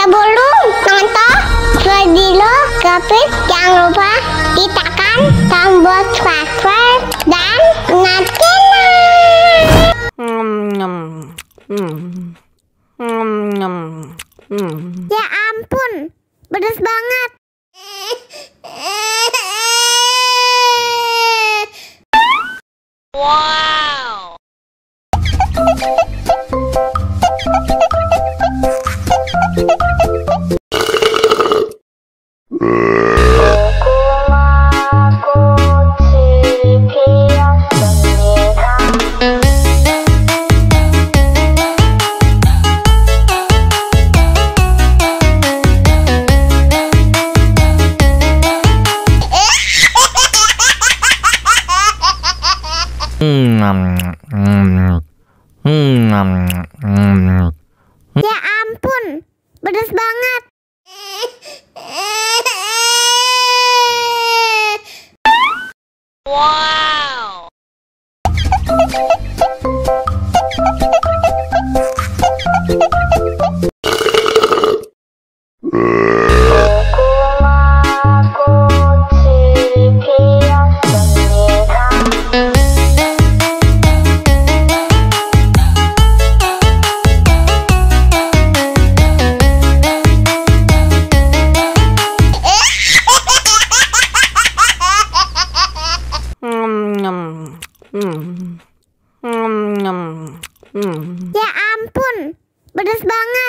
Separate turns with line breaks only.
Sebelum nonton video Kepit, jangan lupa tekan tombol subscribe dan nyalakan. Ya ampun, pedas banget.
Wow.
Ya ampun, pedas banget.
Wow.
Ya ampun, pedas banget.